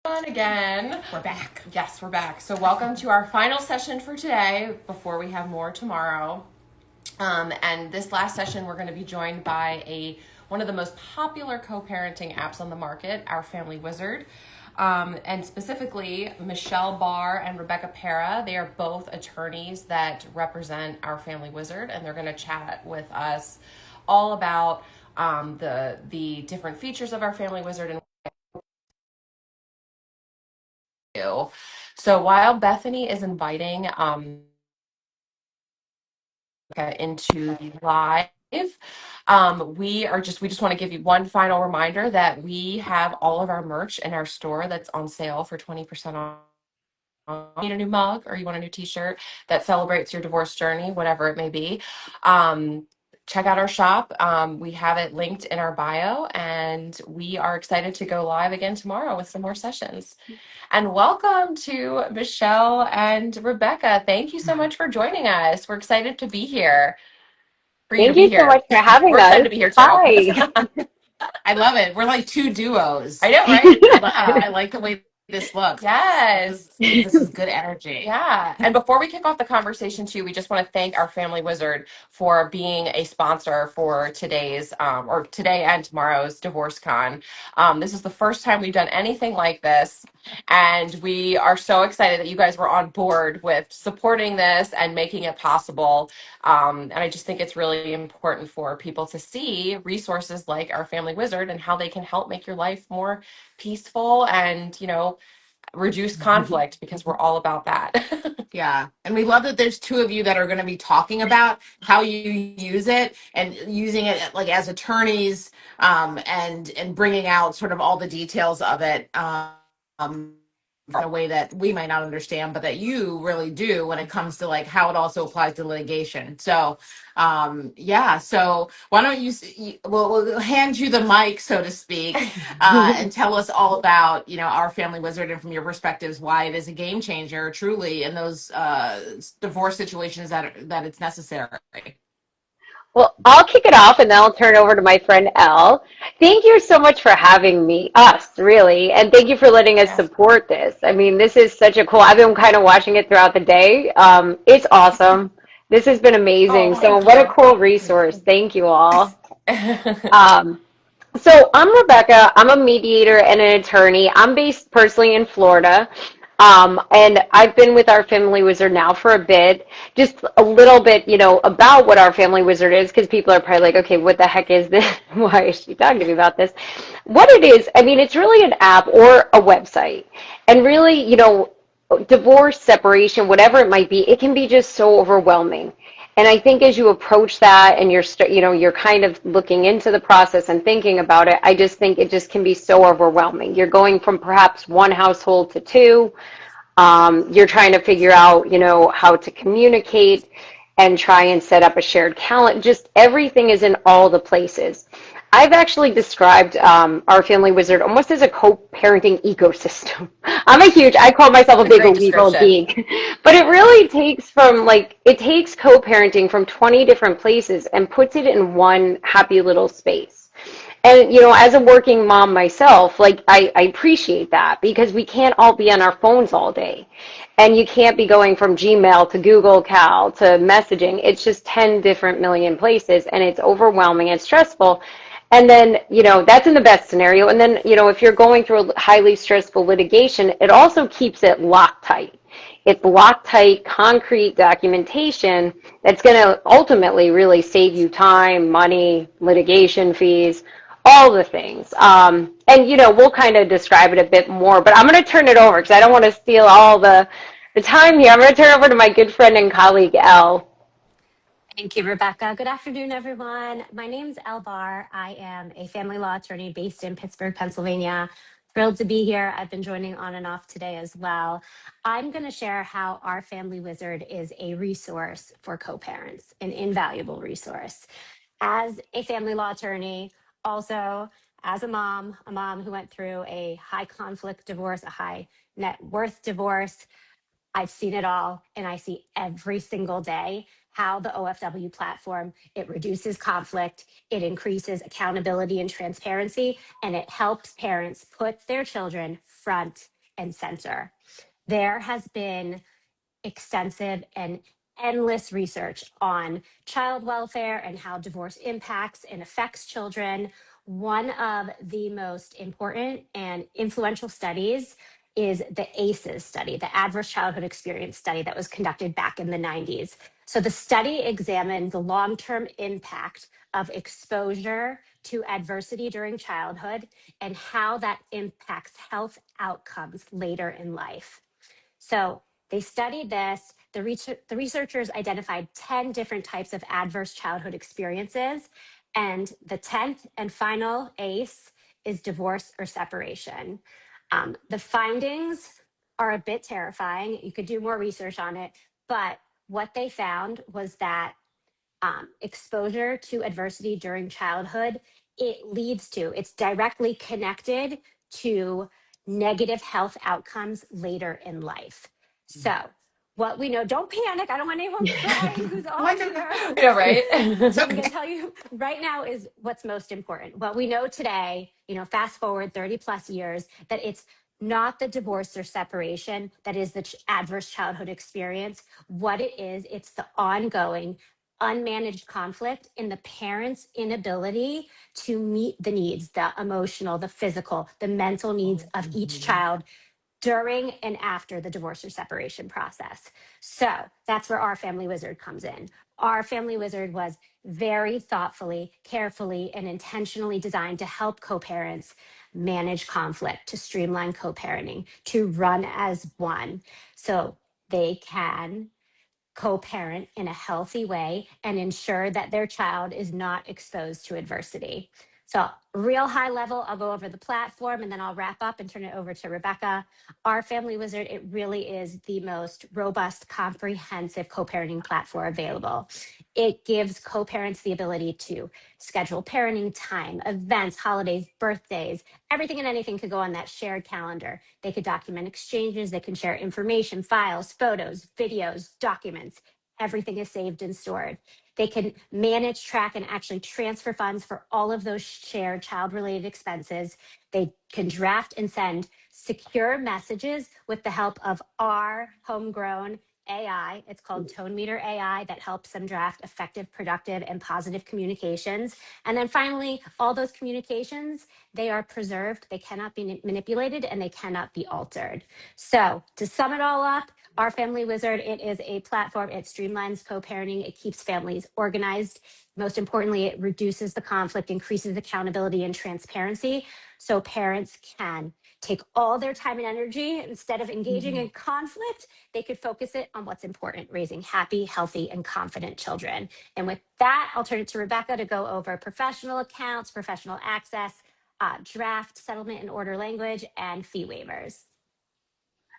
On again. We're back. Yes, we're back. So welcome to our final session for today before we have more tomorrow. And this last session, we're going to be joined by one of the most popular co-parenting apps on the market, Our Family Wizard. And specifically, Michelle Barr and Rebecca Para. They are both attorneys that represent Our Family Wizard, and they're going to chat with us all about the different features of Our Family Wizard and you. So while Bethany is inviting into the live, we just want to give you one final reminder that we have all of our merch in our store that's on sale for 20% off. Need a new mug or you want a new t-shirt that celebrates your divorce journey, whatever it may be, check out our shop. We have it linked in our bio, and we are excited to go live again tomorrow with some more sessions. And welcome to Michelle and Rebecca. Thank you so much for joining us. We're excited to be here, for you to Thank be you so much here. for having We're excited us. to be here too. Hi. I love it. We're like two duos. I know, right? I like the way this looks. Yes. This is good energy. Yeah. And before we kick off the conversation, too, we just want to thank Our Family Wizard for being a sponsor for today's, or today and tomorrow's Divorce Con. This is the first time we've done anything like this. And we are so excited that you guys were on board with supporting this and making it possible. And I just think it's really important for people to see resources like Our Family Wizard and how they can help make your life more peaceful and, reduce conflict, because we're all about that. Yeah. And we love that there's two of you that are going to be talking about how you use it and using it like as attorneys, and bringing out sort of all the details of it. In a way that we might not understand, but that you really do when it comes to like how it also applies to litigation. So, yeah. So why don't we'll hand you the mic, so to speak, and tell us all about Our Family Wizard, and from your perspectives why it is a game changer truly in those divorce situations that it's necessary. Well, I'll kick it off and then I'll turn it over to my friend Elle. Thank you so much for having us, really. And thank you for letting us Yes. support this. I mean, this is such a cool, I've been kind of watching it throughout the day. It's awesome. This has been amazing. Oh, So thank what a you. cool resource. Thank you all. Um, So I'm Rebecca. I'm a mediator and an attorney. I'm based personally in Florida. And I've been with Our Family Wizard now for a bit. Just a little bit, about what Our Family Wizard is, because people are probably like, okay, what the heck is this? Why is she talking to me about this? What it is, I mean, it's really an app or a website. And really, divorce, separation, whatever it might be, it can be just so overwhelming. And I think as you approach that and you're kind of looking into the process and thinking about it, I just think it just can be so overwhelming. You're going from perhaps one household to two. You're trying to figure out, how to communicate and try and set up a shared calendar. Just everything is in all the places. I've actually described Our Family Wizard almost as a co-parenting ecosystem. I call myself a A big great legal description. geek, but it takes co-parenting from 20 different places and puts it in one happy little space. And, as a working mom myself, like I appreciate that because we can't all be on our phones all day. And you can't be going from Gmail to Google Cal to messaging. It's just 10 different million places and it's overwhelming and stressful. And then, that's in the best scenario. And then, if you're going through a highly stressful litigation, it also keeps it Loctite. It's Loctite, concrete documentation that's going to ultimately really save you time, money, litigation fees, all the things. And, we'll kind of describe it a bit more, but I'm going to turn it over because I don't want to steal all the time here. I'm going to turn it over to my good friend and colleague, Elle. Thank you, Rebecca. Good afternoon, everyone. My name's Elle Barr. I am a family law attorney based in Pittsburgh, Pennsylvania. Thrilled to be here. I've been joining on and off today as well. I'm going to share how Our Family Wizard is a resource for co-parents, an invaluable resource. As a family law attorney, also as a mom who went through a high conflict divorce, a high net worth divorce, I've seen it all, and I see every single day how the OFW platform, it reduces conflict, it increases accountability and transparency, and it helps parents put their children front and center. There has been extensive and endless research on child welfare and how divorce impacts and affects children. One of the most important and influential studies is the ACEs study, the Adverse Childhood Experience study that was conducted back in the 90s. So the study examined the long-term impact of exposure to adversity during childhood and how that impacts health outcomes later in life. So they studied this. The researchers identified 10 different types of adverse childhood experiences. And the 10th and final ACE is divorce or separation. The findings are a bit terrifying. You could do more research on it. But what they found was that exposure to adversity during childhood, it's directly connected to negative health outcomes later in life. So, what we know, don't panic. I don't want anyone crying who's on here. Yeah, right. What I'm going to tell you right now is what's most important. What we know today, fast forward 30 plus years, that it's not the divorce or separation that is the adverse childhood experience. What it is, it's the ongoing unmanaged conflict in the parent's inability to meet the needs, the emotional, the physical, the mental needs of each child during and after the divorce or separation process. So that's where our Family Wizard comes in. Our Family Wizard was very thoughtfully, carefully, and intentionally designed to help co-parents manage conflict, to streamline co-parenting, to run as one, so they can co-parent in a healthy way and ensure that their child is not exposed to adversity. So, real high level, I'll go over the platform and then I'll wrap up and turn it over to Rebecca. Our Family Wizard, it really is the most robust, comprehensive co-parenting platform available. It gives co-parents the ability to schedule parenting time, events, holidays, birthdays, everything and anything could go on that shared calendar. They could document exchanges, they can share information, files, photos, videos, documents. Everything is saved and stored. They can manage, track, and actually transfer funds for all of those shared child-related expenses. They can draft and send secure messages with the help of our homegrown AI. It's called Tone Meter AI that helps them draft effective, productive, and positive communications. And then finally, all those communications, they are preserved, they cannot be manipulated, and they cannot be altered. So to sum it all up, our Family Wizard, it is a platform. It streamlines co-parenting. It keeps families organized. Most importantly, it reduces the conflict, increases accountability and transparency, so parents can take all their time and energy. Instead of engaging in conflict, they could focus it on what's important, raising happy, healthy, and confident children. And with that, I'll turn it to Rebecca to go over professional accounts, professional access, draft, settlement and order language, and fee waivers.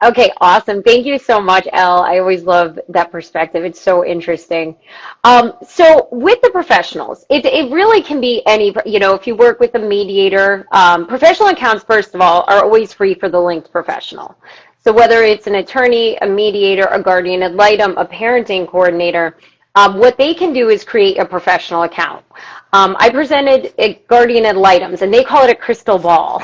Okay, awesome. Thank you so much, Elle. I always love that perspective. It's so interesting. So with the professionals, it really can be any, if you work with a mediator, professional accounts, first of all, are always free for the linked professional. So whether it's an attorney, a mediator, a guardian ad litem, a parenting coordinator, what they can do is create a professional account. I presented a guardian ad litems, and they call it a crystal ball.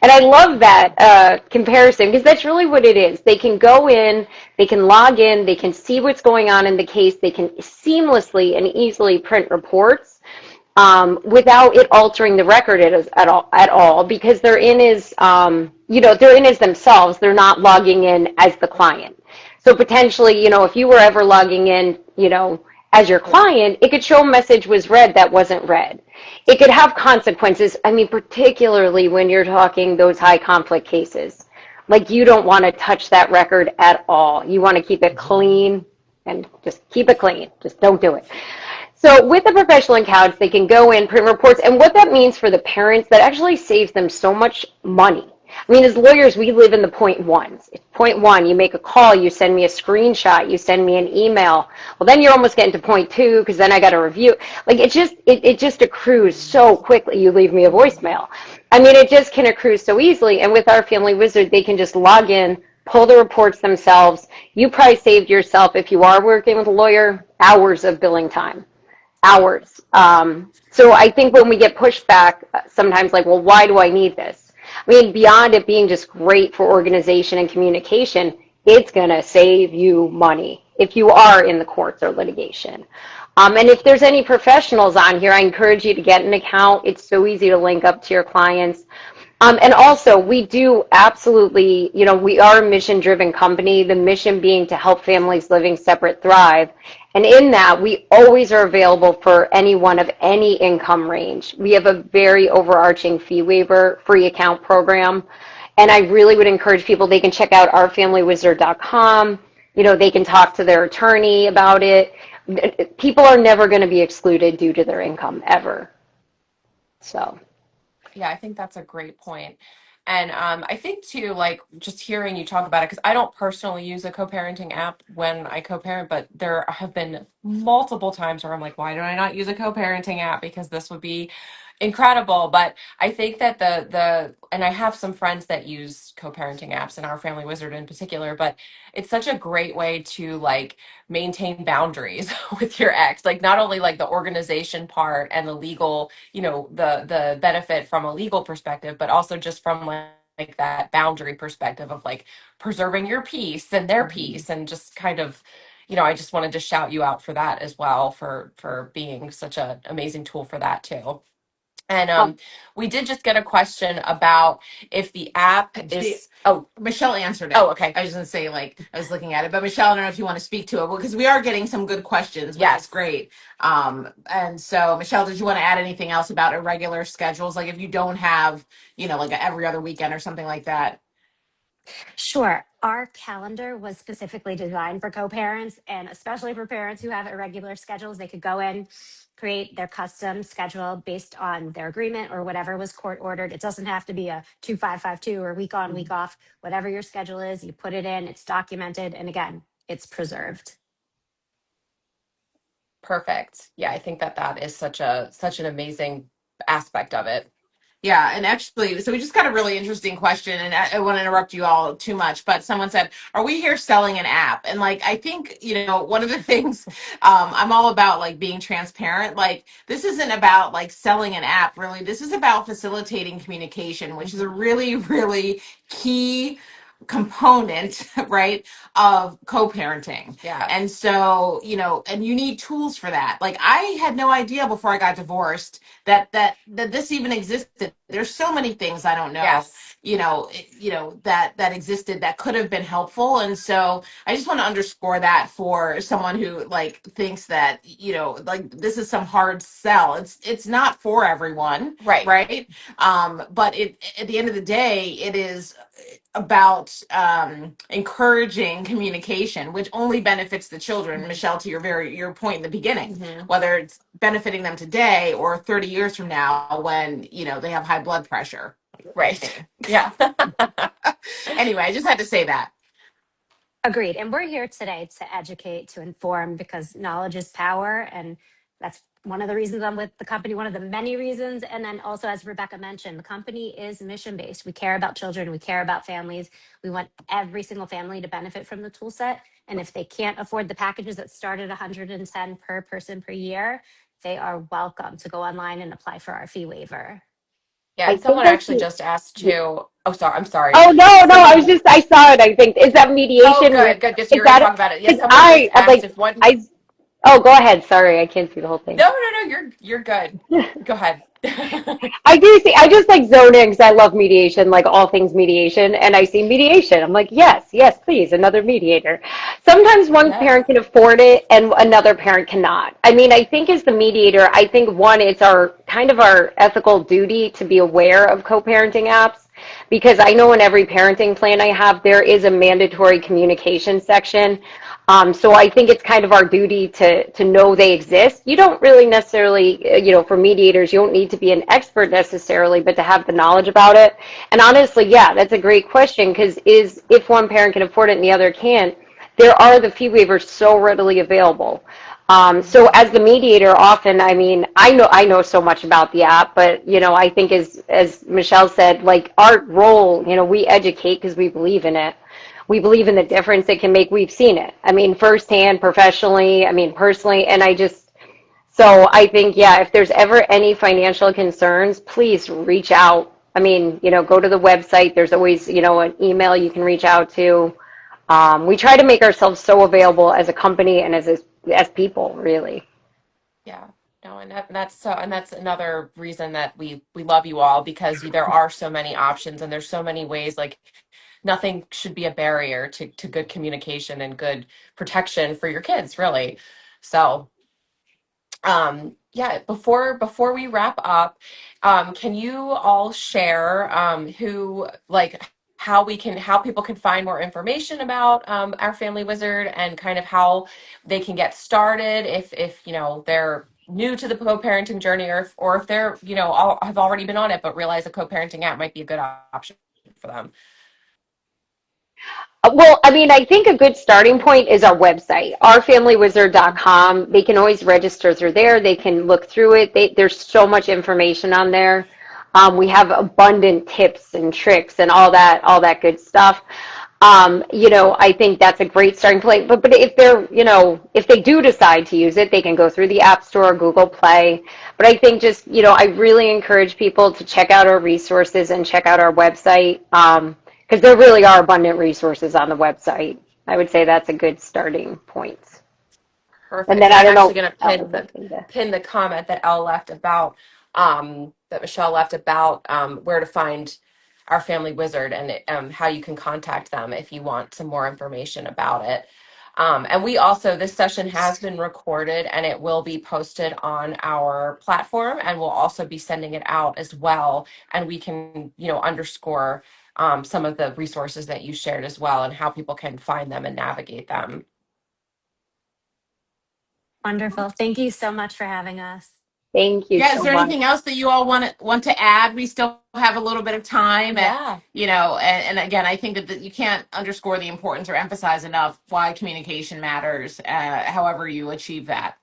And I love that comparison, because that's really what it is. They can go in, they can log in, they can see what's going on in the case, they can seamlessly and easily print reports without it altering the record at all, because they're in as, they're in as themselves. They're not logging in as the client. So potentially, if you were ever logging in, as your client, it could show a message was read that wasn't read. It could have consequences. I mean, particularly when you're talking those high conflict cases. Like, you don't want to touch that record at all. You want to keep it clean, and just keep it clean. Just don't do it. So with the professional accounts, they can go in, print reports, and what that means for the parents, that actually saves them so much money. I mean, as lawyers, we live in the point ones. Point one, you make a call, you send me a screenshot, you send me an email. Well, then you're almost getting to point two, because then I got to review. Like, it just accrues so quickly. You leave me a voicemail. I mean, it just can accrue so easily. And with our Family Wizard, they can just log in, pull the reports themselves. You probably saved yourself, if you are working with a lawyer, hours of billing time. Hours. So I think when we get pushback, sometimes like, well, why do I need this? I mean, beyond it being just great for organization and communication, it's going to save you money if you are in the courts or litigation. And if there's any professionals on here, I encourage you to get an account. It's so easy to link up to your clients. And also, we do absolutely, we are a mission-driven company, the mission being to help families living separate thrive. And in that, we always are available for anyone of any income range. We have a very overarching fee waiver free account program. And I really would encourage people, they can check out ourfamilywizard.com. They can talk to their attorney about it. People are never going to be excluded due to their income, ever. So. Yeah, I think that's a great point. And I think too, like just hearing you talk about it, because I don't personally use a co-parenting app when I co-parent, but there have been multiple times where I'm like, why do I not use a co-parenting app? Because this would be incredible. But I think that and I have some friends that use co-parenting apps and Our Family Wizard in particular, but it's such a great way to like maintain boundaries with your ex, like not only like the organization part and the legal, the benefit from a legal perspective, but also just from like that boundary perspective of like preserving your peace and their peace, and just kind of, I just wanted to shout you out for that as well, for being such an amazing tool for that too. And we did just get a question about if the app is. Oh, Michelle answered it. Oh, okay. I was going to say, like, I was looking at it, but Michelle, I don't know if you want to speak to it, because we are getting some good questions, which is great. And so, Michelle, did you want to add anything else about irregular schedules? Like if you don't have, like every other weekend or something like that? Sure. Our calendar was specifically designed for co-parents, and especially for parents who have irregular schedules. They could go in, create their custom schedule based on their agreement or whatever was court ordered. It doesn't have to be a 2552 or week on, week off. Whatever your schedule is, you put it in, it's documented, and again, it's preserved. Perfect. Yeah, I think that is such an amazing aspect of it. Yeah, and actually, so we just got a really interesting question, and I want to interrupt you all too much, but someone said, "Are we here selling an app?" And like, I think, one of the things, I'm all about like being transparent. Like, this isn't about like selling an app, really. This is about facilitating communication, which is a really, really key component, right, of co-parenting. Yeah. And so, and you need tools for that. Like, I had no idea before I got divorced that this even existed. There's so many things I don't know. Yes. That existed that could have been helpful. And so I just want to underscore that for someone who like thinks that, like this is some hard sell. It's not for everyone. Right. Right. But at the end of the day, it is about encouraging communication, which only benefits the children. Michelle, to your point in the beginning, whether it's benefiting them today or 30 years from now when they have high blood pressure. Right. Yeah. Anyway, I just had to say that. Agreed. And we're here today to educate, to inform, because knowledge is power. And that's one of the reasons I'm with the company, one of the many reasons. And then also, as Rebecca mentioned, the company is mission based. We care about children, we care about families. We want every single family to benefit from the tool set. And if they can't afford the packages that start at 110 per person per year, they are welcome to go online and apply for our fee waiver. Yeah, and someone actually just asked too. Oh, sorry. I'm sorry. Oh, no, I saw it, I think. Is that mediation? Oh, good. Just is you're going to that talk about it. Because Yes, someone just asked if one. oh, go ahead. Sorry, I can't see the whole thing. No, you're good. Go ahead. I just like zone in because I love mediation, like all things mediation, and I see mediation. I'm like, yes, please, another mediator. Sometimes one parent can afford it and another parent cannot. I mean, I think as the mediator, I think one, it's our ethical duty to be aware of co-parenting apps, because I know in every parenting plan I have, there is a mandatory communication section. So I think it's kind of our duty to know they exist. You don't really necessarily, for mediators, you don't need to be an expert necessarily, but to have the knowledge about it. And honestly, yeah, that's a great question, because if one parent can afford it and the other can't, there are the fee waivers so readily available. So as the mediator, often, I mean, I know so much about the app, but, I think as Michelle said, like our role, we educate because we believe in it. we believe in the difference it can make. We've seen it. I mean, firsthand, professionally, I mean, personally, and so I think, yeah, if there's ever any financial concerns, please reach out. I mean, go to the website. There's always, an email you can reach out to. We try to make ourselves so available as a company and as people, really. Yeah. No, and that's another reason that we love you all, because there are so many options and there's so many ways. Like, nothing should be a barrier to good communication and good protection for your kids, really. So, yeah, before we wrap up, can you all share who like how people can find more information about our family wizard, and kind of how they can get started if they're new to the co-parenting journey, or if they're have already been on it but realize a co-parenting app might be a good option for them. Well, I mean, I think a good starting point is our website, ourfamilywizard.com. They can always register through there. They can look through it. There's so much information on there. We have abundant tips and tricks and all that good stuff. I think that's a great starting point. But if they do decide to use it, they can go through the App Store, Google Play. But I think just, I really encourage people to check out our resources and check out our website. Because there really are abundant resources on the website. I would say that's a good starting point. And Perfect. then And I I'm don't actually know. going to That was something to. pin the comment that Elle left about that Michelle left about where to find our family wizard, and how you can contact them if you want some more information about it. And we also, this session has been recorded and it will be posted on our platform, and we'll also be sending it out as well. And we can, underscore some of the resources that you shared as well, and how people can find them and navigate them. Wonderful. Thank you so much for having us. Thank you Yeah, is so there much. anything else that you all want to add? We still have a little bit of time, and Yeah. and again, I think that you can't underscore the importance or emphasize enough why communication matters. However, you achieve that.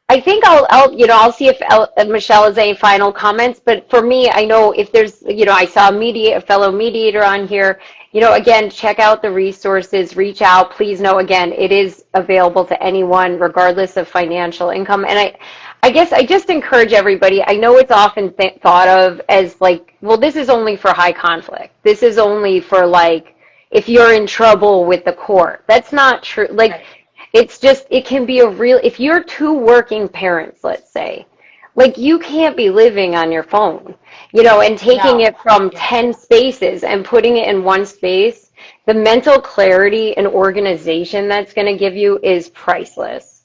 I think I'll see if Michelle has any final comments. But for me, I know if there's, I saw a fellow mediator on here. Again, check out the resources, reach out. Please know, again, it is available to anyone, regardless of financial income. And I guess I just encourage everybody. I know it's often thought of as like, well, this is only for high conflict. This is only for like if you're in trouble with the court. That's not true. Like, Right. it's just, it can be if you're two working parents, let's say, like you can't be living on your phone, and taking No. it from Yeah. 10 spaces and putting it in one space. The mental clarity and organization that's going to give you is priceless.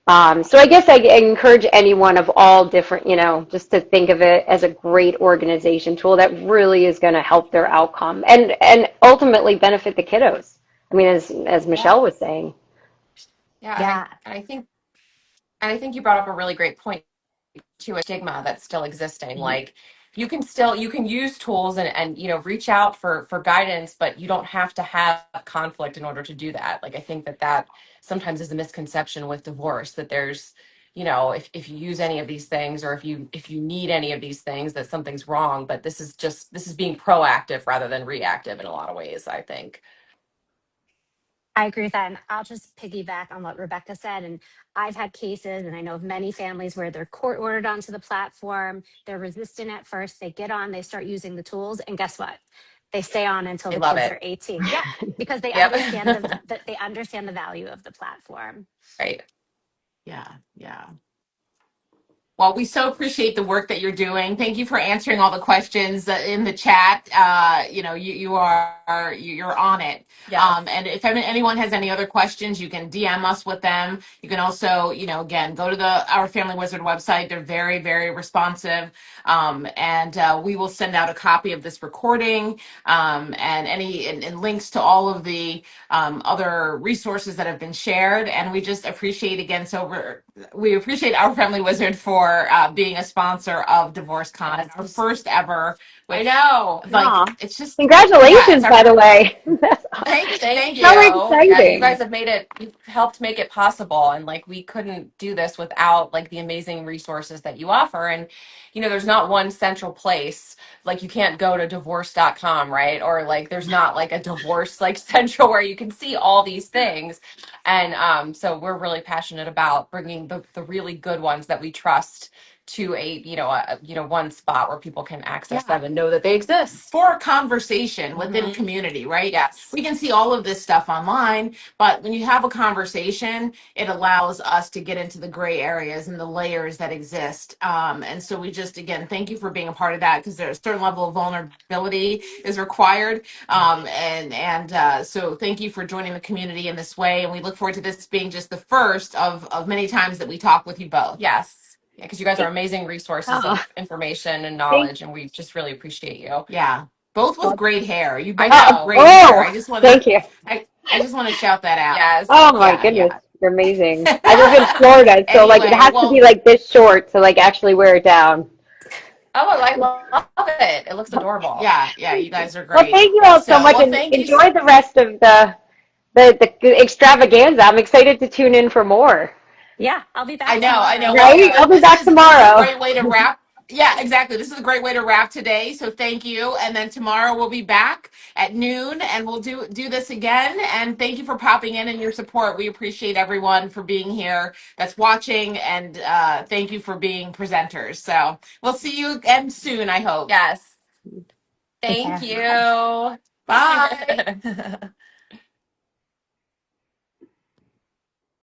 So I guess I encourage anyone of all different, just to think of it as a great organization tool that really is going to help their outcome and ultimately benefit the kiddos. I mean, as Yeah. Michelle was saying. Yeah. Yeah, And I think you brought up a really great point, to a stigma that's still existing. Mhm. Like, you can use tools and reach out for guidance, but you don't have to have conflict in order to do that. Like, I think that sometimes is a misconception with divorce, that there's if you use any of these things, or if you need any of these things, that something's wrong. But this is being proactive rather than reactive in a lot of ways, I think. I agree with that. And I'll just piggyback on what Rebecca said. And I've had cases, and I know of many families where they're court ordered onto the platform. They're resistant at first. They get on, they start using the tools, and guess what? They stay on until I the love kids it. are 18. Yeah, because they Yep. understand that they understand the value of the platform. Right. Yeah, yeah. Well, we so appreciate the work that you're doing. Thank you for answering all the questions in the chat. You're on it. Yes. And if anyone has any other questions, you can DM us with them. You can also, again, go to the Our Family Wizard website. They're very, very responsive. And we will send out a copy of this recording, and links to all of the other resources that have been shared. And we just appreciate, again, we appreciate Our Family Wizard for for being a sponsor of DivorceCon. It's our first ever. I know. Like, Aw. it's just, yeah, it's Congratulations, our, by the way. thank you. Thank Thank you. you. So Yeah, you guys exciting. have made it, you've helped make it possible. And like, we couldn't do this without like the amazing resources that you offer. And, you know, there's not one central place. Like, you can't go to divorce.com, right? Or like, there's not like a divorce like central where you can see all these things. And so we're really passionate about bringing the really good ones that we trust to one spot where people can access them and know that they exist For a conversation within community, right? Yes. We can see all of this stuff online, but when you have a conversation, it allows us to get into the gray areas and the layers that exist. And so we just, again, thank you for being a part of that, because there's a certain level of vulnerability is required. So thank you for joining the community in this way. And we look forward to this being just the first of many times that we talk with you both. Yes. Yeah, because you guys are amazing resources Oh, of information and thank knowledge, and we just really appreciate you. Yeah. Both with you. great hair. You I both have know. great hair. Oh, I just want to thank you. I just want to shout that out. Yes. Oh my Yeah, goodness, yeah. you're amazing. I live in Florida, so like it Anyway, has to be well, like this short to like actually wear it down. Oh, I love it. It looks adorable. yeah, you guys are Well, great. thank you all so So, much, well, and thank you. enjoy the rest of the extravaganza. I'm excited to tune in for more. Yeah, I'll be back I know, I know. tomorrow. Well, Right? I'll be back this is a tomorrow. great way to wrap. Yeah, exactly. This is a great way to wrap today. So thank you. And then tomorrow we'll be back at noon and we'll do this again. And thank you for popping in and your support. We appreciate everyone for being here that's watching, and thank you for being presenters. So we'll see you again soon, I hope. Yes. Take Thank care. you. Bye.